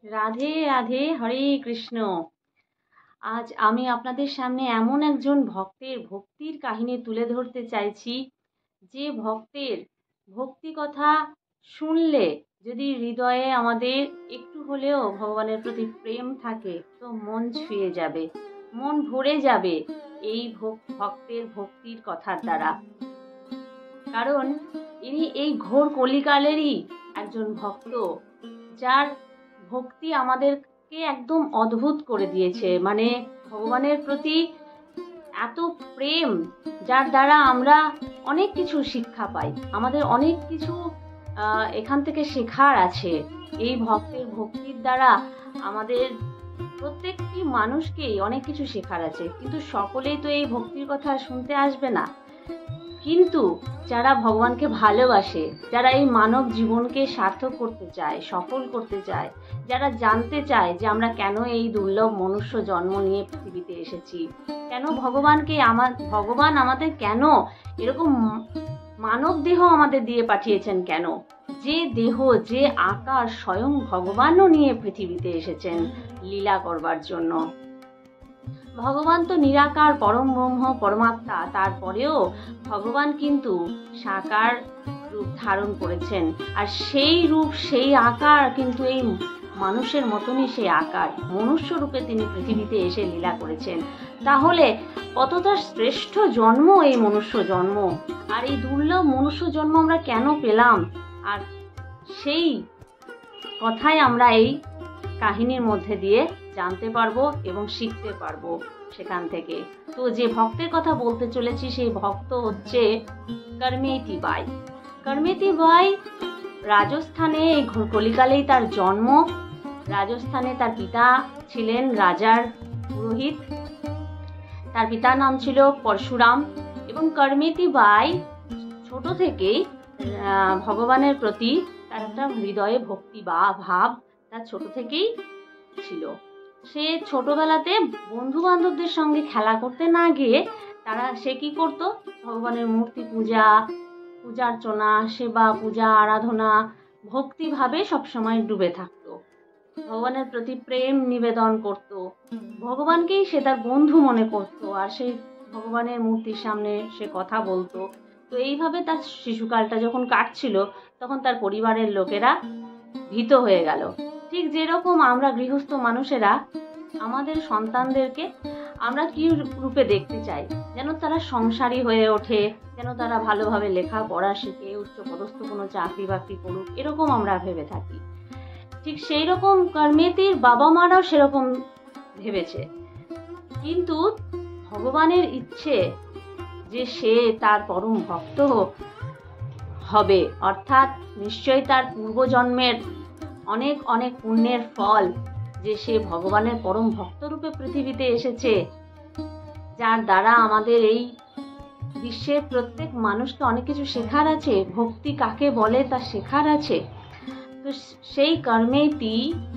রাধে রাধে, হরে কৃষ্ণ। আজ আমি আপনাদের সামনে এমন একজন ভক্তের ভক্তির কাহিনী তুলে ধরতে চাইছি, যে ভক্তের ভক্তি কথা শুনলে যদি হৃদয়ে আমাদের একটু হলেও ভগবানের প্রতি প্রেম থাকে, তো মন ছুঁয়ে যাবে, মন ভরে যাবে এই ভক্তের ভক্তির কথার দ্বারা। কারণ ইনি এই ঘোর কলিকালেরই একজন ভক্ত, যার ভক্তি আমাদেরকে একদম অদ্ভুত করে দিয়েছে। মানে ভগবানের প্রতি এত প্রেম, যার দ্বারা আমরা অনেক কিছু শিক্ষা পাই, আমাদের অনেক কিছু এখান থেকে শেখার আছে। এই ভক্তের ভক্তির দ্বারা আমাদের প্রত্যেকটি মানুষকেই অনেক কিছু শেখার আছে, কিন্তু সকলেই তো এই ভক্তির কথা শুনতে আসবে না। কিন্তু যারা ভগবানকে ভালোবাসে, যারা এই মানব জীবনকে সার্থক করতে চায়, সফল করতে চায়, যারা জানতে চায় যে আমরা কেন এই দুর্লভ মনুষ্য জন্ম নিয়ে পৃথিবীতে এসেছি, কেন ভগবান আমাদের কেন এরকম মানব দেহ আমাদের দিয়ে পাঠিয়েছেন, কেন যে দেহ, যে আকার স্বয়ং ভগবানও নিয়ে পৃথিবীতে এসেছেন লীলা করবার জন্য। ভগবান তো নিরাকার পরম ব্রহ্ম পরমাত্মা, তারপরেও ভগবান কিন্তু সাকার রূপ ধারণ করেছেন, আর সেই রূপ সেই আকার কিন্তু এই মানুষের মতনই সেই আকার মনুষ্য রূপে তিনি পৃথিবীতে এসে লীলা করেছেন। তাহলে কতটা শ্রেষ্ঠ জন্ম এই মনুষ্য জন্ম, আর এই দুর্লভ মনুষ্য জন্ম আমরা কেন পেলাম, আর সেই কথাই আমরা এই কাহিনীর মধ্যে দিয়ে জানতে পারবো এবং শিখতে পারবো সেখান থেকে। তো যে ভক্তের কথা বলতে চলেছি, সেই ভক্ত হচ্ছে করমেতি বাই। করমেতি বাই রাজস্থানে, এই কলিকালেই তার জন্ম। রাজস্থানে তার পিতা ছিলেন রাজার পুরোহিত, তার পিতার নাম ছিল পরশুরাম। এবং করমেতি বাই ছোট থেকেই ভগবানের প্রতি তার একটা হৃদয়ে ভক্তি বা ভাব তার ছোট থেকেই ছিল। সে ছোটবেলাতে বন্ধু বান্ধবদের সঙ্গে খেলা করতে না গিয়ে সে কি করত, ভগবানের মূর্তি পূজার্চনা, সেবা, পূজা, আরাধনা, ভক্তিভাবে সবসময় ডুবে থাকতো। ভগবানের প্রতি প্রেম নিবেদন করত, ভগবানকেই সে তার বন্ধু মনে করত, আর সেই ভগবানের মূর্তির সামনে সে কথা বলতো। তো এইভাবে তার শিশুকালটা যখন কাটছিল, তখন তার পরিবারের লোকেরা ভীত হয়ে গেল। ঠিক যেরকম আমরা গৃহস্থ মানুষেরা আমাদের সন্তানদেরকে আমরা কি রূপে দেখতে চাই, যেন তারা সংসারী হয়ে ওঠে, যেন তারা ভালোভাবে লেখাপড়া শিখে উচ্চপদস্থ কোনো চাকরি বাকরি করুক, এরকম আমরা ভেবে থাকি। ঠিক সেই রকম করমেতির বাবা মারাও সেরকম ভেবেছে। কিন্তু ভগবানের ইচ্ছে যে সে তার পরম ভক্ত হবে, অর্থাৎ নিশ্চয়ই তার পূর্বজন্মের অনেক অনেক পুণ্যের ফল, যে সে ভগবানের পরম ভক্ত রূপে পৃথিবীতে এসেছে, যার দ্বারা আমাদের এই বিশ্বের প্রত্যেক মানুষকে অনেক কিছু শেখার আছে, ভক্তি কাকে বলে তা শেখার আছে। তো সেই করমেতি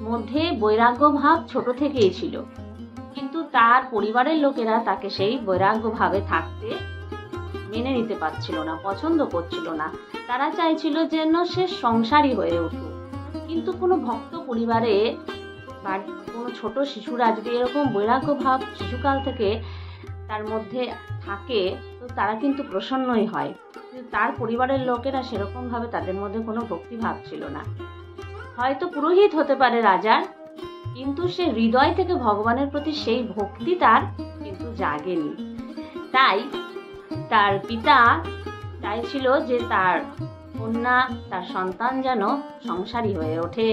মধ্যে বৈরাগ্য ভাব ছোট থেকেই ছিল, কিন্তু তার পরিবারের লোকেরা তাকে সেই বৈরাগ্য ভাবে থাকতে মেনে নিতে পারছিল না, পছন্দ করছিল না। তারা চাইছিল যেন সে সংসারী হয়ে উঠুক। কিন্তু কোনো ভক্ত পরিবারে বা কোনো ছোট শিশুরা যদি এরকম বৈরাগ্য ভাব শিশুকাল থেকে তার মধ্যে থাকে, তো তারা কিন্তু প্রসন্নই হয়। তার পরিবারের লোকেরা সেরকম ভাবে তাদের মধ্যে কোনো ভক্তি ভাব ছিল না। হয়তো পুরোহিত হতে পারে রাজার, কিন্তু সে হৃদয় থেকে ভগবানের প্রতি সেই ভক্তি তার কিন্তু জাগেনি। তাই তার পিতা চাইছিল যে তার কন্যা, তার সন্তান যেন সংসারী হয়ে ওঠে।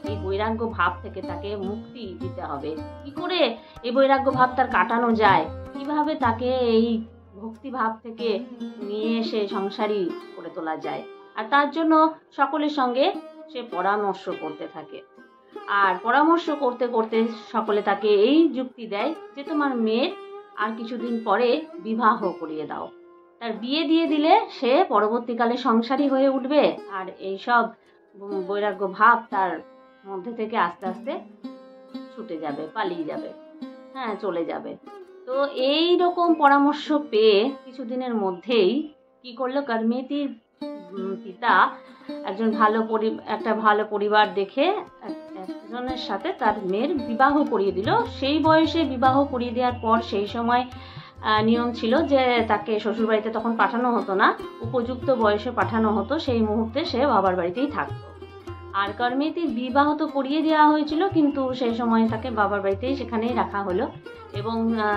এই বৈরাগ্য ভাব থেকে তাকে মুক্তি দিতে হবে। কি করে এই বৈরাগ্য ভাব তার কাটানো যায়, কিভাবে তাকে এই ভক্তি ভাব থেকে নিয়ে এসে সংসারী করে তোলা যায়, আর তার জন্য সকলের সঙ্গে সে পরামর্শ করতে থাকে। আর পরামর্শ করতে করতে সকলে তাকে এই যুক্তি দেয় যে তোমার মেয়ের আর কিছুদিন পরে বিবাহ করিয়ে দাও, তার বিয়ে দিয়ে দিলে সে পরবর্তীকালে সংসারী হয়ে উঠবে, আর এইসব বৈরাগ্য ভাব তার মধ্যে থেকে আস্তে আস্তে ছুটে যাবে, পালিয়ে যাবে, চলে যাবে। তো এই রকম পরামর্শ পেয়ে কিছুদিনের মধ্যেই কি করলো, করমেতির পিতা একটা ভালো পরিবার দেখে একজনের সাথে তার মেয়ের বিবাহ করিয়ে দিল। সেই বয়সে বিবাহ করিয়ে দেওয়ার পর সেই সময় নিয়ম ছিল যে তাকে শ্বশুরবাড়িতে তখন পাঠানো হতো না, উপযুক্ত বয়সে পাঠানো হতো, সেই মুহূর্তে সে বাবার বাড়িতেই থাকতো। আর কর্মেতির বিবাহ তো করিয়ে দেওয়া হয়েছিল, কিন্তু সেই সময় তাকে বাবার বাড়িতেই সেখানেই রাখা হলো এবং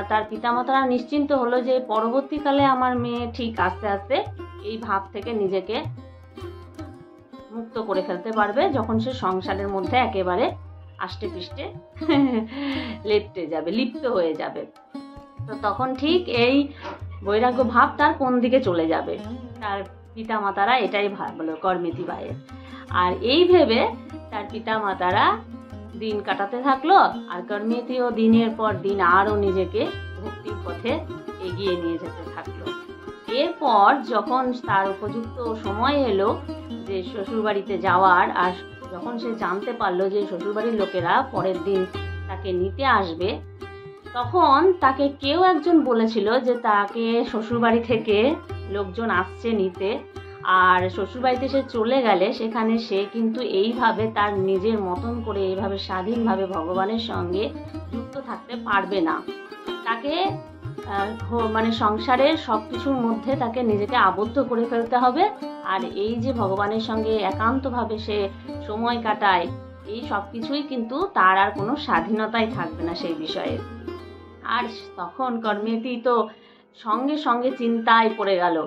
তার পিতামাতারা নিশ্চিন্ত হলো যে পরবর্তীকালে আমার মেয়ে ঠিক আস্তে আস্তে এই ভাব থেকে নিজেকে মুক্ত করে ফেলতে পারবে যখন সে সংসারের মধ্যে একেবারে আষ্টে পৃষ্ঠে লিপ্ত হয়ে যাবে। তো তখন ঠিক এই বৈরাগ্য ভাব তার কোন দিকে চলে যাবে, তার পিতামাতারা এটাই ভাবলো কর্মেতি বায়ের। আর এই ভেবে তার পিতামাতারা দিন কাটাতে থাকলো, আর কর্মেতিও দিনের পর দিন আরও নিজেকে ভক্তির পথে এগিয়ে নিয়ে যেতে থাকলো। এরপর যখন তার উপযুক্ত সময় এলো যে শ্বশুরবাড়িতে যাওয়ার, আর যখন সে জানতে পারলো যে শ্বশুরবাড়ির লোকেরা পরের দিন তাকে নিতে আসবে, তখন তাকে কেউ একজন বলেছিল যে তাকে শ্বশুরবাড়ি থেকে লোকজন আসছে নিতে, আর শ্বশুরবাড়িতে সে চলে গেলে সেখানে সে কিন্তু এইভাবে তার নিজের মতন করে এইভাবে স্বাধীনভাবে ভগবানের সঙ্গে যুক্ত থাকতে পারবে না। তাকে সংসারের সব কিছুর মধ্যে তাকে নিজেকে আবদ্ধ করে ফেলতে হবে। আর এই যে ভগবানের সঙ্গে একান্তভাবে সে সময় কাটায়, এই সব কিছুই কিন্তু তার আর কোনো স্বাধীনতাই থাকবে না সেই বিষয়ে। আর তখন কর্মেতি তো সঙ্গে সঙ্গে চিন্তায় পড়ে গেল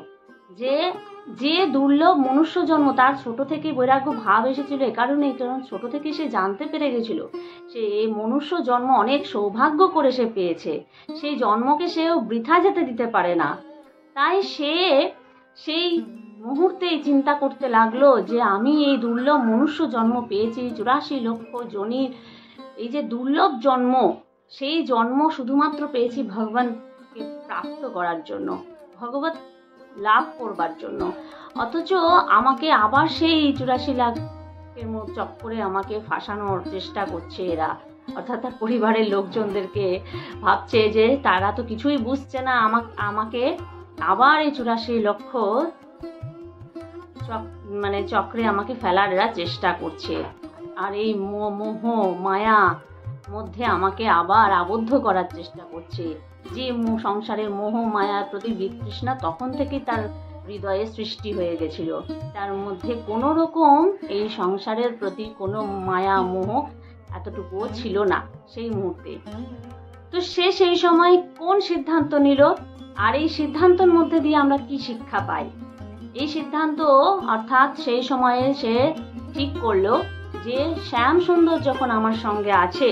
যে দুর্লভ মনুষ্য জন্ম, তার ছোট থেকে বৈরাগ্য ভাব এসেছিল কারণ ছোট থেকে সে জানতে পেরে গেছিল সে এই মনুষ্য জন্ম অনেক সৌভাগ্য করে সে পেয়েছে, সেই জন্মকে সেও বৃথা যেতে দিতে পারে না। তাই সে সেই মুহূর্তেই চিন্তা করতে লাগলো যে আমি এই দুর্লভ মনুষ্য জন্ম পেয়েছি, 84 লক্ষ জনির এই যে দুর্লভ জন্ম, সেই জন্ম শুধুমাত্র পেয়েছি ভগবানকে প্রাপ্ত করার জন্য, ভগবত লাভ করবার জন্য। অথচ আমাকে আবার সেই 84 লাখের চক্করে আমাকে ফাঁসানোর চেষ্টা করছে এরা, অর্থাৎ তার পরিবারের লোকজনদেরকে ভাবছে যে তারা তো কিছুই বুঝছে না, আমাকে আবার এই 84 লক্ষ চক্রে আমাকে ফেলার এরা চেষ্টা করছে, আর এই মোহ মায়া মধ্যে আমাকে আবার আবদ্ধ করার চেষ্টা করছে। যে সংসারের মোহ মায়ার প্রতি বিতৃষ্ণা তখন থেকেই তার হৃদয়ে সৃষ্টি হয়ে গেছিল, তার মধ্যে কোনো রকম এই সংসারের প্রতি কোনো মায়া মোহ এতটুকুও ছিল না সেই মুহূর্তে। তো সে সেই সময় কোন সিদ্ধান্ত নিল, আর এই সিদ্ধান্তের মধ্যে দিয়ে আমরা কি শিক্ষা পাই? এই সিদ্ধান্ত অর্থাৎ সেই সময়ে সে ঠিক করলো যে শ্যাম সুন্দর যখন আমার সঙ্গে আছে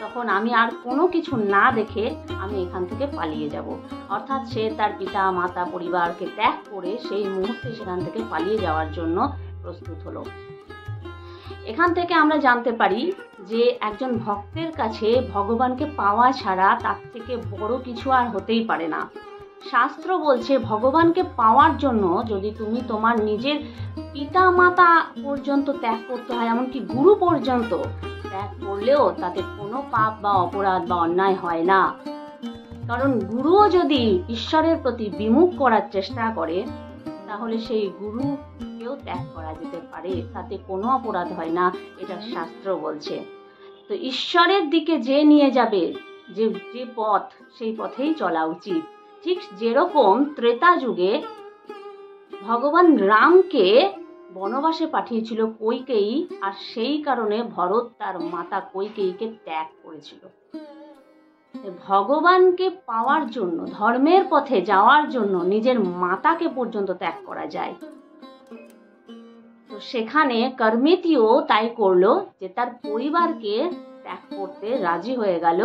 তখন আমি আর কোনো কিছু না দেখে আমি এখান থেকে পালিয়ে যাব। অর্থাৎ সে তার পিতা মাতা পরিবারকে ত্যাগ করে সেই মুহূর্তে সেখান থেকে পালিয়ে যাওয়ার জন্য প্রস্তুত হলো। এখান থেকে আমরা জানতে পারি যে একজন ভক্তের কাছে ভগবানকে পাওয়া ছাড়া তার থেকে বড় কিছু আর হতেই পারে না। শাস্ত্র বলছে ভগবানকে পাওয়ার জন্য যদি তুমি তোমার নিজের পিতা মাতা পর্যন্ত ত্যাগ করতে হয়, এমনকি গুরু পর্যন্ত ত্যাগ করলেও তাতে কোনো পাপ বা অপরাধ বা অন্যায় হয় না। কারণ গুরুও যদি ঈশ্বরের প্রতি বিমুখ করার চেষ্টা করে তাহলে সেই গুরুকেও ত্যাগ করা যেতে পারে, তাতে কোনো অপরাধ হয় না, এটা শাস্ত্র বলছে। তো ঈশ্বরের দিকে যে নিয়ে যাবে যে পথ, সেই পথেই চলা উচিত। ঠিক যেরকম ত্রেতা যুগে ভগবান রামকে বনবাসে পাঠিয়েছিল কৈকেয়ী, আর সেই কারণে ভরত তার মাতা কৈকেয়ীকে ত্যাগ করেছিল। ভগবানকে পাওয়ার জন্য, ধর্মের পথে যাওয়ার জন্য নিজের মাতাকে পর্যন্ত ত্যাগ করা যায়। তো সেখানে কর্মেতিও তাই করলো যে তার পরিবারকে ত্যাগ করতে রাজি হয়ে গেল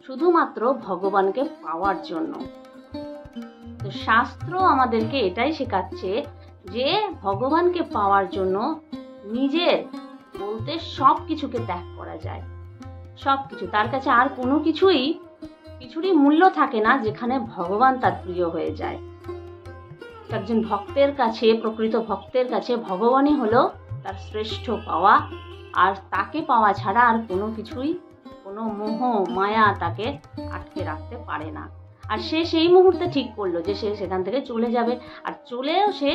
শুধুমাত্র ভগবানকে পাওয়ার জন্য। তো শাস্ত্র আমাদেরকে এটাই শেখাচ্ছে যে ভগবানকে পাওয়ার জন্য নিজের বলতে সব কিছুকে ত্যাগ করা যায়, সব কিছু। তার কাছে আর কোনো কিছুরই মূল্য থাকে না যেখানে ভগবান তার প্রিয় হয়ে যায়। একজন ভক্তের কাছে, প্রকৃত ভক্তের কাছে ভগবানই হলো তার শ্রেষ্ঠ পাওয়া, আর তাকে পাওয়া ছাড়া আর কোনো কিছুই, কোনো মোহ মায়া তাকে আটকে রাখতে পারে না। আর সে সেই মুহূর্তে ঠিক করলো যে সে সেখান থেকে চলে যাবে, আর চলেও সে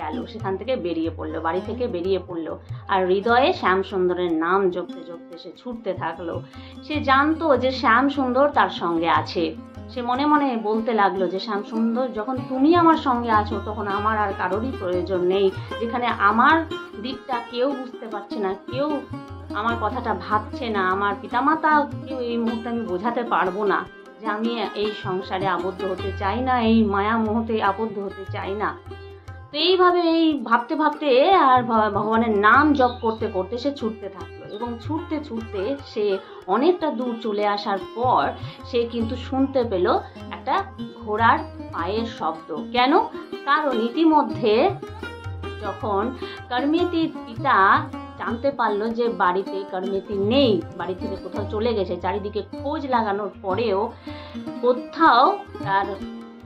গেল, সেখান থেকে বেরিয়ে পড়লো, বাড়ি থেকে বেরিয়ে পড়লো। আর হৃদয়ে শ্যামসুন্দরের নাম জপতে জপতে সে ছুটতে থাকলো। সে জানতো যে শ্যামসুন্দর তার সঙ্গে আছে। সে মনে মনে বলতে লাগলো যে শ্যামসুন্দর, যখন তুমি আমার সঙ্গে আছো তখন আমার আর কারোরই প্রয়োজন নেই। যেখানে আমার দিকটা কেউ বুঝতে পারছে না, কেউ আমার কথাটা ভাবছে না, আমার পিতামাতা কেউ এই মুহূর্তে আমি বোঝাতে পারবো না যে আমি এই সংসারে আবদ্ধ হতে চাই না, এই মায়া মোহতে আবদ্ধ হতে চাই না। তো এইভাবে এই ভাবতে ভাবতে আর ভগবানের নাম জপ করতে করতে সে ছুটতে থাকলো। এবং ছুটতে ছুটতে সে অনেকটা দূর চলে আসার পর সে কিন্তু শুনতে পেল একটা ঘোড়ার পায়ের শব্দ। কেন? কারণ ইতিমধ্যে যখন কর্মেতির পিতা জানতে পারলো যে বাড়িতে কর্মেতি নেই, বাড়ি থেকে কোথাও চলে গেছে, চারিদিকে খোঁজ লাগানোর পরেও কোথাও তার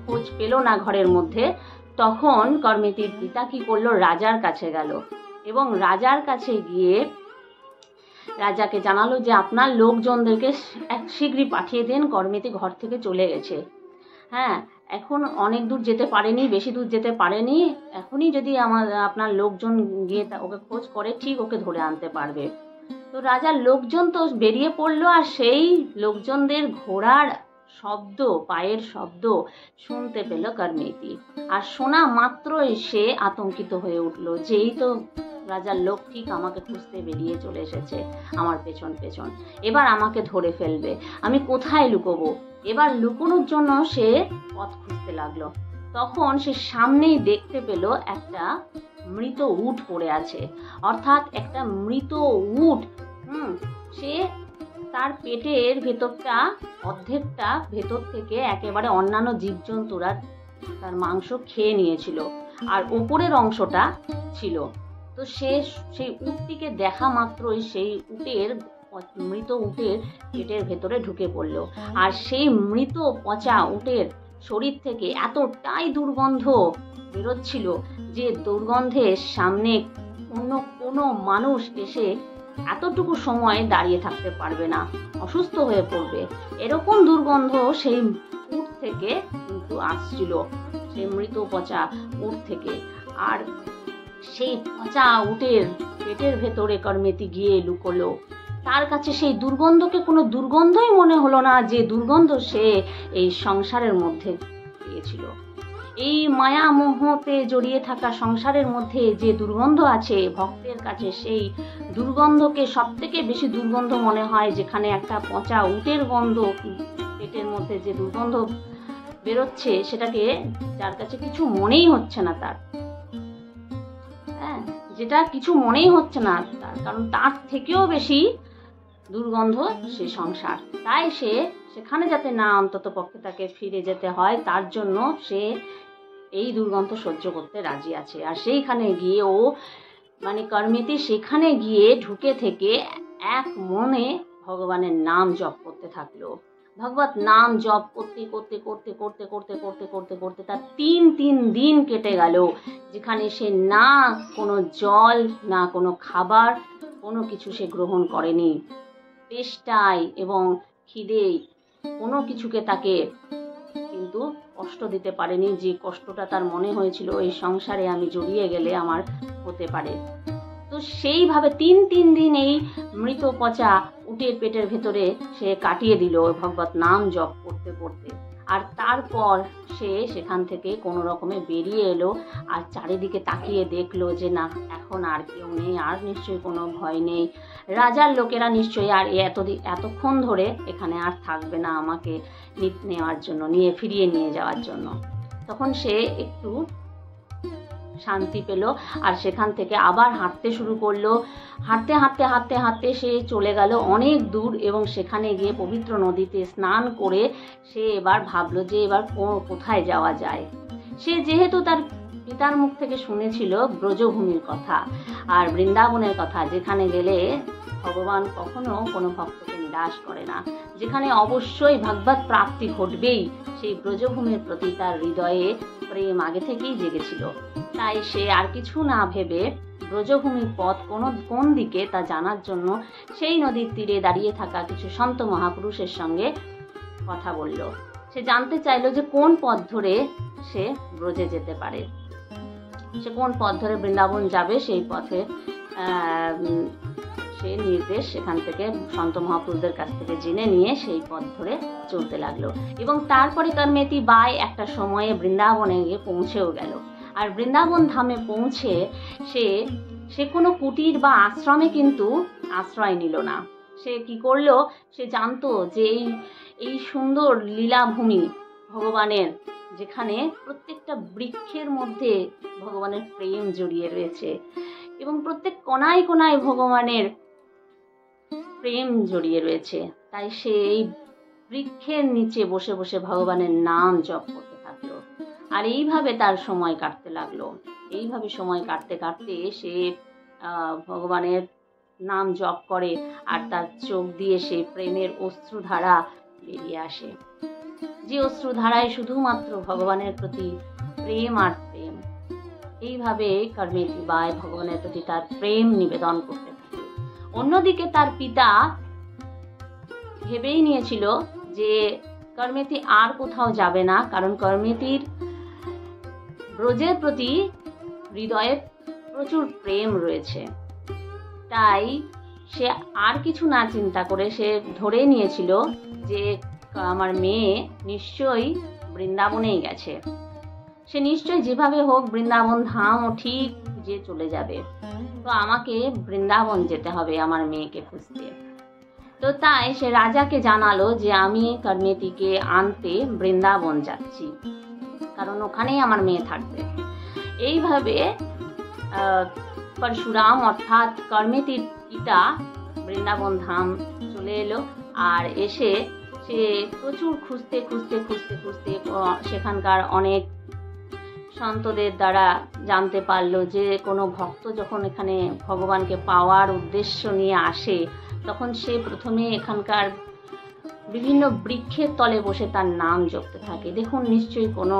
খোঁজ পেল না ঘরের মধ্যে, তখন কর্মেতির পিতা কি করলো, রাজার কাছে গেল এবং রাজার কাছে গিয়ে রাজাকে জানালো যে আপনার লোকজনদেরকে শীঘ্রই পাঠিয়ে দেন, কর্মেতি ঘর থেকে চলে গেছে। হ্যাঁ, এখন অনেক দূর যেতে পারেনি, বেশি দূর যেতে পারেনি, এখনই যদি আপনার লোকজন গিয়ে ওকে খোঁজ করে ঠিক ওকে ধরে আনতে পারবে। তো রাজার লোকজন তো বেরিয়ে পড়লো, আর সেই লোকজনদের ঘোড়ার শব্দ, পায়ের শব্দ শুনতে পেল কর্মেতি। আর শোনা মাত্রই সে আতঙ্কিত হয়ে উঠলো যে এই তো রাজার লোক ঠিক আমাকে খুঁজতে বেরিয়ে চলে এসেছে আমার পেছন পেছন, এবার আমাকে ধরে ফেলবে, আমি কোথায় লুকোবো। এবার লুকোনোর জন্য সে পথ খুঁজতে লাগলো। তখন সে সামনেই দেখতে পেল একটা মৃত উট পড়ে আছে, অর্থাৎ একটা মৃত উট। সে তার পেটের ভেতরটা অর্ধেকটা ভেতর থেকে একেবারে অন্যান্য জীবজন্তুরা তার মাংস খেয়ে নিয়েছিল, আর ওপরের অংশটা ছিল। তো সে সেই উটটিকে দেখা মাত্রই সেই মৃত উটের পেটের ভেতরে ঢুকে পড়লো। আর সেই মৃত পচা উটের শরীর থেকে এতটাই দুর্গন্ধ বেরোচ্ছিল যে দুর্গন্ধের সামনে অন্য কোনো মানুষ এসে এতটুকু সময় দাঁড়িয়ে থাকতে পারবে না, অসুস্থ হয়ে পড়বে। এরকম দুর্গন্ধ সেই উট থেকে কিন্তু আসছিল, সেই মৃত পচা উট থেকে। আর সেই পচা উটের পেটের ভেতরে কর্মেতি গিয়ে লুকোলো। তার কাছে সেই দুর্গন্ধকে কোনো দুর্গন্ধই মনে হলো না, যে দুর্গন্ধ সে এই সংসারের মধ্যে পেয়েছিল। এই মায়া মোহতে জড়িয়ে থাকা সংসারের মধ্যে যে দুর্গন্ধ আছে, ভক্তের কাছে সেই দুর্গন্ধকে সব থেকে বেশি দুর্গন্ধ মনে হয়। যেখানে একটা পচা উটের গন্ধ, পেটের মধ্যে যে দুর্গন্ধ বেরোচ্ছে, সেটাকে যার কাছে কিছু মনেই হচ্ছে না তার, যেটা কিছু মনেই হচ্ছে না তার, কারণ তার থেকেও বেশি দুর্গন্ধ সে সংসার। তাই সে সেখানে যাতে না অন্তত পক্ষে তাকে ফিরে যেতে হয়, তার জন্য সে এই দুর্গন্ধ সহ্য করতে রাজি আছে। আর সেইখানে গিয়ে কর্মেতি সেখানে গিয়ে ঢুকে থেকে এক মনে ভগবানের নাম জপ করতে থাকলো। ভগবত নাম জপ করতে করতে করতে করতে করতে করতে করতে করতে তার তিন দিন কেটে গেল, যেখানে সে না কোনো জল, না কোনো খাবার, কোনো কিছু সে গ্রহণ করেনি। তেষ্টায় এবং খিদেই কোনো কিছুকে তাকে কিন্তু কষ্ট দিতে পারেনি, যে কষ্টটা তার মনে হয়েছিল এই সংসারে আমি জড়িয়ে গেলে আমার হতে পারে। তো সেইভাবে তিন দিন এই মৃত পচা উটের পেটের ভেতরে সে কাটিয়ে দিল ভগবত নাম জপ করতে করতে। আর তারপর সে সেখান থেকে কোনো রকমে বেরিয়ে এলো, আর চারিদিকে তাকিয়ে দেখলো যে না, এখন আর কেউ নেই, আর নিশ্চয়ই কোনো ভয় নেই। রাজার লোকেরা নিশ্চয়ই আর এতক্ষণ ধরে এখানে আর থাকবে না আমাকে নেওয়ার জন্য, ফিরিয়ে নিয়ে যাওয়ার জন্য। তখন সে একটু শান্তি পেল, আর সেখান থেকে আবার হাঁটতে শুরু করলো। হাঁটতে হাঁটতে হাঁটতে হাঁটতে সে চলে গেল অনেক দূর, এবং সেখানে গিয়ে পবিত্র নদীতে স্নান করে সে এবার ভাবলো যে এবার কোথায় যাওয়া যায়। সে যেহেতু তার পিতার মুখ থেকে শুনেছিল ব্রজভূমির কথা আর বৃন্দাবনের কথা, যেখানে গেলে ভগবান কখনো কোনো ভক্তকে নিরাশ করে না, যেখানে অবশ্যই ভগবত প্রাপ্তি ঘটবেই, সেই ব্রজভূমির প্রতি তার হৃদয়ে প্রেম আগে থেকেই জেগেছিল। তাই সে আর কিছু না ভেবে ব্রজভূমির পথ কোন দিকে তা জানার জন্য সেই নদীর তীরে দাঁড়িয়ে থাকা কিছু সন্ত মহাপুরুষের সঙ্গে কথা বলল। সে জানতে চাইল যে কোন পথ ধরে সে ব্রজে যেতে পারে। সে কোন পথ ধরে বৃন্দাবন যাবে সেই পথে সে নির্দেশ সেখান থেকে সন্ত মহাপুরুষদের কাছ থেকে জেনে নিয়ে সেই পথ ধরে চলতে লাগলো। এবং তারপরে কর্মেতি বাই একটা সময়ে বৃন্দাবনে গিয়ে পৌঁছেও গেল। আর বৃন্দাবন ধামে পৌঁছে সে কোনো কুটির বা আশ্রমে কিন্তু আশ্রয় নিল না। সে কি করলো, সে জানতো যে এই সুন্দর লীলাভূমি ভগবানের, যেখানে প্রত্যেকটা বৃক্ষের মধ্যে ভগবানের প্রেম জড়িয়ে রয়েছে এবং প্রত্যেক কোনায় কোনায় ভগবানের প্রেম জড়িয়ে রয়েছে, তাই সে এই বৃক্ষের নিচে বসে বসে ভগবানের নাম জপ করতে থাকলো। আর এইভাবে তার সময় কাটতে লাগলো। এইভাবে সময় কাটতে কাটতে সে ভগবানের নাম জপ করে আর তার চোখ দিয়ে সেই প্রেমের অশ্রুধারা বেরিয়ে আসে, যে অশ্রুধারায় শুধুমাত্র ভগবানের প্রতি প্রেম আর প্রেম। এইভাবে কর্মেতি বাই ভগবানের প্রতি তার প্রেম নিবেদন করতে থাকে। অন্যদিকে তার পিতা ভেবেই নিয়েছিল যে কর্মেতি আর কোথাও যাবে না, কারণ কর্মেতির ব্রজের প্রতি হৃদয়ে প্রচুর প্রেম রয়েছে। তাই সে আর কিছু না চিন্তা করে সে ধরে নিয়েছিল যে আমার মেয়ে নিশ্চয়ই বৃন্দাবনেই গেছে, সে নিশ্চয়ই যেভাবে হোক বৃন্দাবন ধাম ও ঠিক যে চলে যাবে, তো আমাকে বৃন্দাবন যেতে হবে আমার মেয়েকে খুঁজতে। তো তাই সে রাজাকে জানালো যে আমি কর্মেতিকে আনতে বৃন্দাবন যাচ্ছি, কারণ ওখানেই আমার মেয়ে থাকবে। এইভাবে পরশুরাম অর্থাৎ কর্মেতির পিতা বৃন্দাবন ধাম চলে এলো। আর এসে সে প্রচুর খুঁজতে খুঁজতে খুঁজতে খুঁজতে সেখানকার অনেক সন্তদের দ্বারা জানতে পারলো যে কোনো ভক্ত যখন এখানে ভগবানকে পাওয়ার উদ্দেশ্য নিয়ে আসে, তখন সে প্রথমে এখানকার বিভিন্ন বৃক্ষের তলে বসে তার নাম জপতে থাকে। দেখুন, নিশ্চয়ই কোনো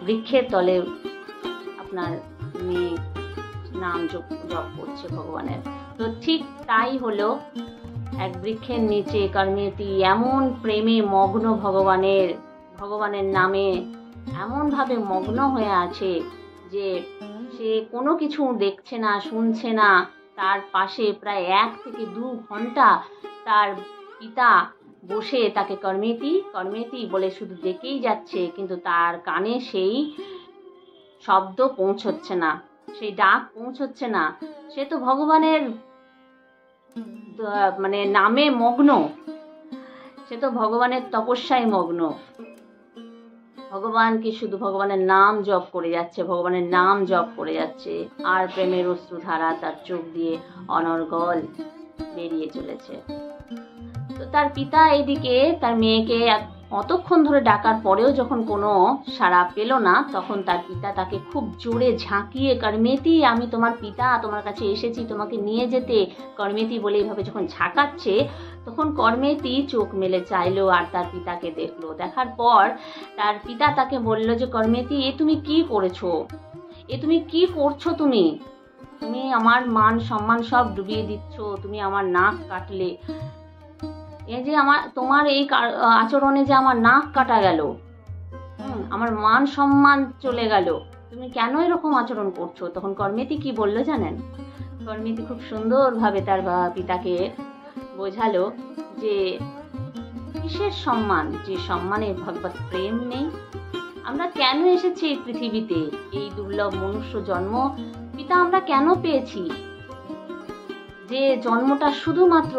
বৃক্ষের তলে আপনার মেয়ে নাম জপ করছে ভগবানের। তো ঠিক তাই হলো, এক বৃক্ষের নিচে কর্মেতি এমন প্রেমে মগ্ন ভগবানের নামে এমনভাবে মগ্ন হয়ে আছে যে সে কোনো কিছু দেখছে না, শুনছে না। তার পাশে প্রায় 1 থেকে 2 ঘন্টা তার পিতা বসে তাকে কর্মেতি কর্মেতি বলে শুধু ডেকেই যাচ্ছে, কিন্তু তার কানে সেই শব্দ পৌঁছচ্ছে না, সেই ডাক পৌঁছচ্ছে না। সে তো ভগবানের নামে মগ্ন, সে তো ভগবানের তপস্যায় মগ্ন, ভগবানকে শুধু ভগবানের নাম জপ করে যাচ্ছে, ভগবানের নাম জপ করে যাচ্ছে। আর প্রেমের অশ্রুধারা তার চোখ দিয়ে অনর্গল বেরিয়ে চলেছে। তো তার পিতা এদিকে তার মেয়েকে অতক্ষণ ধরে ডাকার পরেও যখন কোনো সাড়া পেল না, তখন তার পিতা তাকে খুব জোরে ঝাঁকিয়ে, কর্মেতি আমি তোমার পিতা, তোমার কাছে এসেছি তোমাকে নিয়ে যেতে, কর্মেতি বলে এইভাবে যখন ঝাঁকাচ্ছে, তখন কর্মেতি চোখ মেলে চাইলো আর তার পিতাকে দেখলো। দেখার পর তার পিতা তাকে বলল যে কর্মেতি, এ তুমি কি করেছো, এ তুমি কি করছো, তুমি আমার মান সম্মান সব ডুবিয়ে দিচ্ছ, তুমি আমার নাক কাটলে, এই যে তোমার এই আচরণে যে আমার নাক কাটা গেল, আমার মান সম্মান চলে গেল, তুমি কেন এরকম আচরণ করছো? তখন কর্মেতি কি বললো জানেন? কর্মেতি খুব সুন্দরভাবে তার পিতাকে বোঝালো যে কিসের সম্মান, যে সম্মানে ভগবত প্রেম নেই। আমরা কেন এসেছি এই পৃথিবীতে, এই দুর্লভ মনুষ্য জন্ম পিতা আমরা কেন পেয়েছি? যে জন্মটা শুধুমাত্র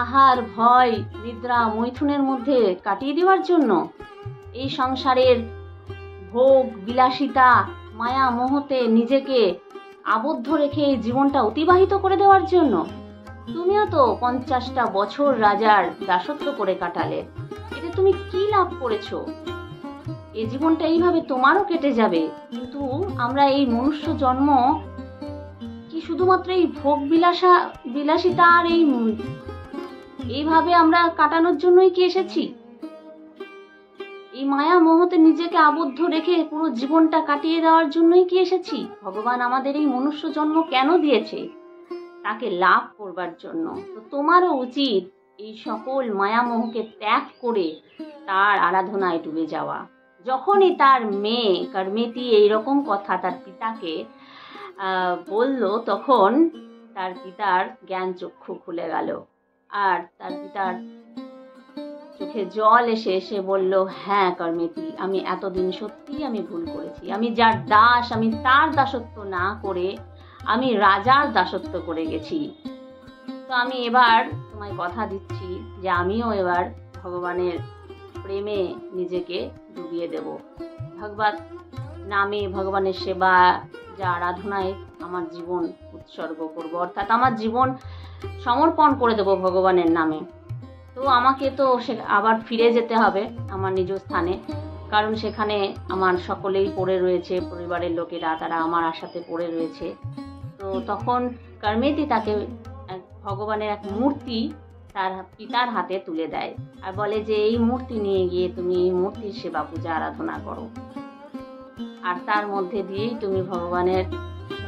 আহার, ভয়, নিদ্রা, মৈথুনের মধ্যে কাটিয়ে দেওয়ার জন্য, এই সংসারের ভোগ বিলাসিতা, মায়া মোহতে নিজেকে আবদ্ধ রেখে এই জীবনটা অতিবাহিত করে দেওয়ার জন্য। তুমিও তো 50টা বছর রাজার দাসত্ব করে কাটালে, এতে তুমি কি লাভ করেছো? এই জীবনটা এইভাবে তোমারও কেটে যাবে, কিন্তু আমরা এই মনুষ্য জন্ম কি শুধুমাত্র এই ভোগ বিলাসিতা আর এইভাবে আমরা কাটানোর জন্যই কি এসেছি? এই মায়া মোহতে নিজেকে আবদ্ধ রেখে পুরো জীবনটা কাটিয়ে দেওয়ার জন্যই কি এসেছি? ভগবান আমাদের এই মনুষ্য জন্ম কেন দিয়েছে? তাকে লাভ করবার জন্য। তো তোমারও উচিত এই সকল মায়া মোহকে ত্যাগ করে তার আরাধনায় ডুবে যাওয়া। যখনই তার মেয়ে কর্মেতি এইরকম কথা তার পিতাকে বলল, তখন তার পিতার জ্ঞান চক্ষু খুলে গেল। আর তার পিতার চোখে জল এসে এসে বলল, হ্যাঁ কর্মেতি, আমি এতদিন সত্যিই আমি ভুল করেছি। আমি যার দাস, আমি তার দাসত্ব না করে আমি রাজার দাসত্ব করে গেছি। তো আমি এবার তোমায় কথা দিচ্ছি যে আমিও এবার ভগবানের প্রেমে নিজেকে ডুবিয়ে দেব। ভগবত নামে, ভগবানের সেবা, যা আরাধনায় আমার জীবন উৎসর্গ করব, অর্থাৎ আমার জীবন সমর্পণ করে দেব ভগবানের নামে। তো আমাকে তো আবার ফিরে যেতে হবে আমার নিজ স্থানে, কারণ সেখানে আমার সকলেই পড়ে রয়েছে, পরিবারের লোকেরা, তারা আমার আশাতে পড়ে রয়েছে। তো তখন কর্মেতি তাকে ভগবানের এক মূর্তি তার পিতার হাতে তুলে দেয় আর বলে যে এই মূর্তি নিয়ে গিয়ে তুমি এই মূর্তির সেবা পূজা আরাধনা করো, আর তার মধ্যে দিয়েই তুমি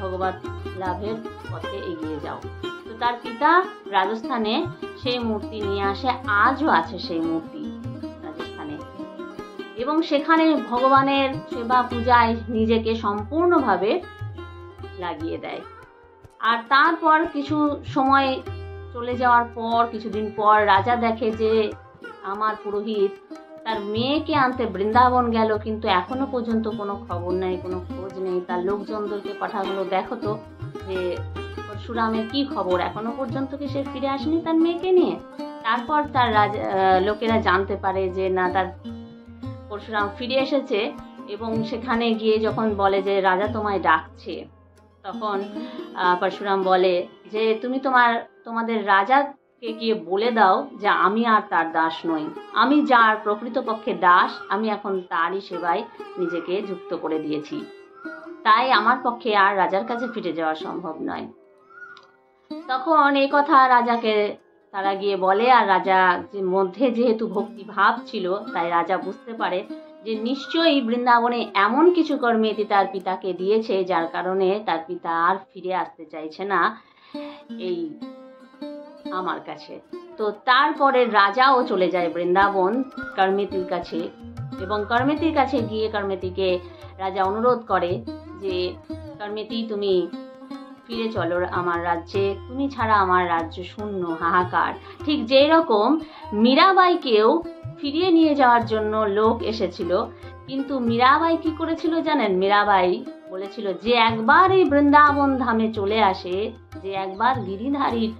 ভগবত লাভের পথে এগিয়ে যাও। তো তার পিতা রাজস্থানে সেই মূর্তি নিয়ে আসে, আজও আছে সেই মূর্তি রাজস্থানে, এবং সেখানে ভগবানের সেবা পূজায় নিজেকে সম্পূর্ণভাবে লাগিয়ে দেয়। আর তারপর কিছু সময় চলে যাওয়ার পর, কিছুদিন পর রাজা দেখে যে আমার পুরোহিত তার মেয়েকে আনতে বৃন্দাবন গেল, কিন্তু এখনো পর্যন্ত কোনো খবর নেই, কোনো খোঁজ নেই। তার লোকজনদেরকে পাঠালো, দেখো তো যে পরশুরামের কি খবর, এখনো পর্যন্ত কি সে ফিরে আসেনি তার মেয়েকে নিয়ে। তারপর তার লোকেরা জানতে পারে যে না, তার পরশুরাম ফিরে এসেছে, এবং সেখানে গিয়ে যখন বলে যে রাজা তোমায় ডাকছে, তখন পরশুরাম বলে যে তুমি তোমাদের রাজাকে গিয়ে বলে দাও যে আমি আর তার দাস নই, আমি যার প্রকৃতপক্ষে দাস, আমি এখন তারই সেবায় নিজেকে যুক্ত করে দিয়েছি, তাই আমার পক্ষে আর রাজার কাছে ফিরে যাওয়া সম্ভব নয়। তখন এই কথা রাজাকে তারা গিয়ে বলে, আর রাজা মধ্যে যেহেতু ভক্তি ভাব ছিল, তাই রাজা বুঝতে পারে যে নিশ্চয়ই বৃন্দাবনে এমন কিছু কর্মেতি তার পিতাকে দিয়েছে যার কারণে তার পিতা আর ফিরে আসতে চাইছে না এই আমার কাছে। তো তারপরে রাজাও চলে যায় বৃন্দাবন কর্মেতির কাছে, এবং কর্মেতির কাছে গিয়ে কর্মেতিকে রাজা অনুরোধ করে যে কর্মেতি তুমি ফিরে চলো আমার রাজ্যে, তুমি ছাড়া আমার রাজ্য শূন্য, হাহাকার। ঠিক যেই রকম মীরাবাইকেও ফিরিয়ে নিয়ে যাওয়ার জন্য লোক এসেছিল, কিন্তু মীরাবাই কি করেছিল জানেন? মীরাবাই বলেছিল যে একবার এই বৃন্দাবন ধামে চলে আসে, যে একবার গিরিধারীর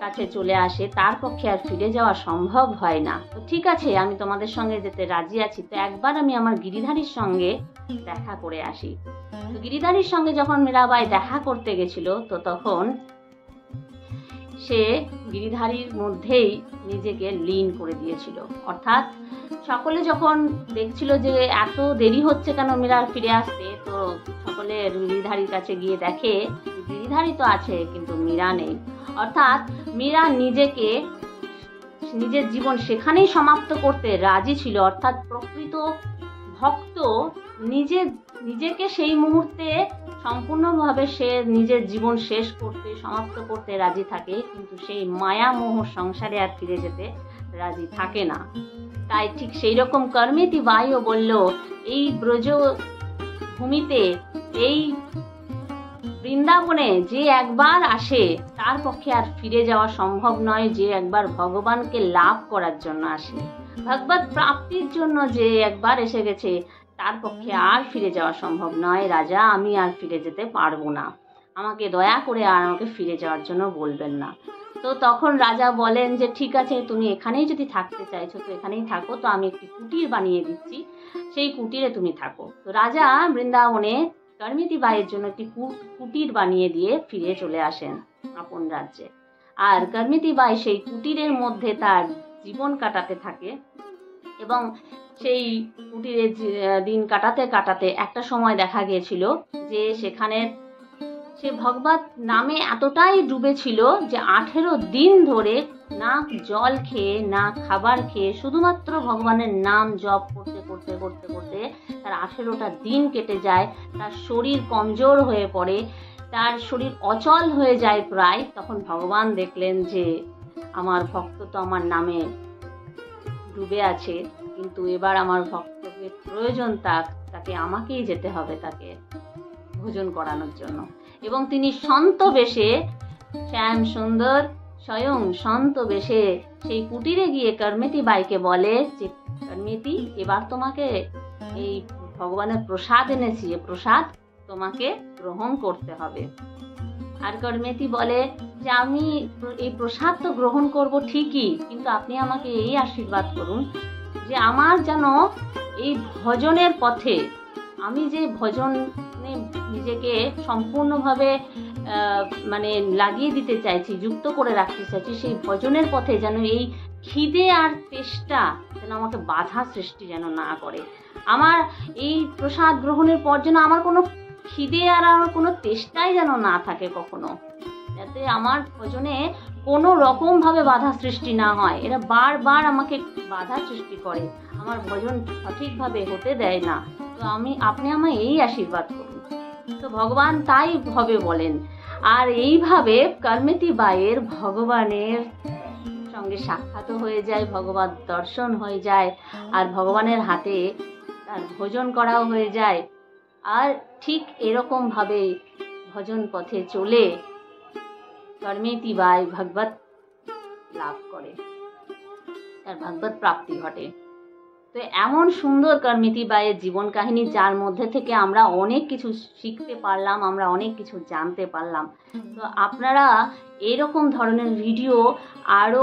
কাছে চলে আসে, তার পক্ষে আর ফিরে যাওয়া সম্ভব হয় না। তো ঠিক আছে, আমি তোমাদের সঙ্গে যেতে রাজি আছি, তো একবার আমি আমার গিরিধারীর সঙ্গে দেখা করে আসি। তো গিরিধারীর সঙ্গে যখন মীরাবাই দেখা করতে গেছিল, তো তখন সে গিরিধারীর মধ্যেই নিজেকে লীন করে দিয়েছিল। অর্থাৎ সকলে যখন দেখছিল যে এত দেরি হচ্ছে কেন মীরার ফিরে আসতে, তো সকলে গিরিধারীর কাছে গিয়ে দেখে গিরিধারী তো আছে কিন্তু মীরা নেই। অর্থাৎ মীরা নিজের জীবন সেখানেই সমাপ্ত করতে রাজি ছিল। অর্থাৎ প্রকৃত ভক্ত নিজেকে সেই মুহূর্তে সম্পূর্ণভাবে সে নিজের জীবন শেষ করতে, সমাপ্ত করতে রাজি থাকে, কিন্তু সেই মায়া মোহ সংসারে আর ফিরে যেতে রাজি থাকে না। তাই ঠিক সেই রকম কর্মেতি বাইও বলল, এই ব্রজ ভূমিতে, এই বৃন্দাবনে যে একবার আসে তার পক্ষে আর ফিরে যাওয়া সম্ভব নয়, যে একবার ভগবানকে লাভ করার জন্য আসে, ভগবত প্রাপ্তির জন্য যে একবার এসে গেছে তার পক্ষে আর ফিরে যাওয়া সম্ভব নয়। রাজা, আমি আর ফিরে যেতে পারবো না, আমাকে দয়া করে আর আমাকে ফিরে যাওয়ার জন্য বলবেন না। তো তখন রাজা বলেন যে ঠিক আছে, তুমি এখানেই যদি থাকতে চাইছো তো এখানেই থাকো, তো আমি একটি কুটির বানিয়ে দিচ্ছি, সেই কুটিরে তুমি থাকো। তো রাজা বৃন্দাবনে কর্মেতি বাইয়ের জন্য একটি কুটির বানিয়ে দিয়ে ফিরে চলে আসেন আপন রাজ্যে। আর কর্মেতি বাই সেই কুটিরের মধ্যে তার জীবন কাটাতে থাকে, এবং সেই কুটিরে দিন কাটাতে কাটাতে একটা সময় দেখা গিয়েছিল যে সেখানে সে ভগবত নামে এতটাই ডুবেছিল যে 18 দিন ধরে না জল খেয়ে না খাবার খেয়ে শুধুমাত্র ভগবানের নাম জপ করতে করতে করতে করতে তার 18টা দিন কেটে যায়। তার শরীর কমজোর হয়ে পড়ে, তার শরীর অচল হয়ে যায় প্রায়। তখন ভগবান দেখলেন যে আমার ভক্ত তো আমার নামে ডুবে আছে, কিন্তু এবার আমার ভক্ত প্রয়োজন তাকে আমাকেই যেতে হবে তাকে ভোজন করানোর জন্য। এবং তিনি সন্ত বেশে, শ্যাম সুন্দর স্বয়ং সন্ত বেশে সেই কুটিরে গিয়ে করমেতি বাইকে বলে যে করমেতি, এবার তোমাকে এই ভগবানের প্রসাদ এনেছি, এ প্রসাদ তোমাকে গ্রহণ করতে হবে। আর করমেতি বলে যে আমি এই প্রসাদ তো গ্রহণ করব ঠিকই, কিন্তু আপনি আমাকে এই আশীর্বাদ করুন যে আমার যেন এই ভজনের পথে, আমি যে ভজনে নিজেকে সম্পূর্ণভাবে মানে লাগিয়ে দিতে চাইছি, যুক্ত করে রাখতে চাইছি, সেই ভজনের পথে যেন এই খিদে আর তেষ্টা যেন আমাকে বাধা সৃষ্টি যেন না করে। আমার এই প্রসাদ গ্রহণের পর যেন আমার কোনো খিদে আর আমার কোনো তেষ্টাই যেন না থাকে কখনো, যাতে আমার ভজনে কোনো রকমভাবে বাধা সৃষ্টি না হয়। এরা বারবার আমাকে বাধা সৃষ্টি করে, আমার ভজন সঠিকভাবে হতে দেয় না। তো আপনি আমায় এই আশীর্বাদ করুন। তো ভগবান তাই হবে বলেন। আর এইভাবে করমেতি বাইয়ের ভগবানের সঙ্গে সাক্ষাৎ হয়ে যায়, ভগবত দর্শন হয়ে যায়, আর ভগবানের হাতে তার ভোজন করাও হয়ে যায়। আর ঠিক এরকম ভাবে ভজন পথে চলে করমেতি বাই ভগবত লাভ করে, তার ভগবত প্রাপ্তি ঘটে। তো এমন সুন্দর করমেতি বাইয়ের জীবন কাহিনী, যার মধ্যে থেকে আমরা অনেক কিছু শিখতে পারলাম, আমরা অনেক কিছু জানতে পারলাম। তো আপনারা এরকম ধরনের ভিডিও আরও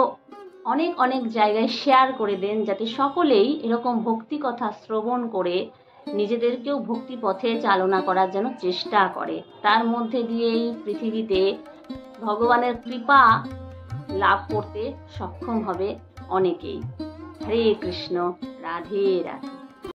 অনেক অনেক জায়গায় শেয়ার করে দেন, যাতে সকলেই এরকম ভক্তি কথা শ্রবণ করে নিজেদেরকেও ভক্তি পথে চালনা করার যেন চেষ্টা করে। তার মধ্যে দিয়ে এই পৃথিবীতে ভগবানের কৃপা লাভ করতে সক্ষম হবে অনেকেই। হরে কৃষ্ণ, রাধে রাধে।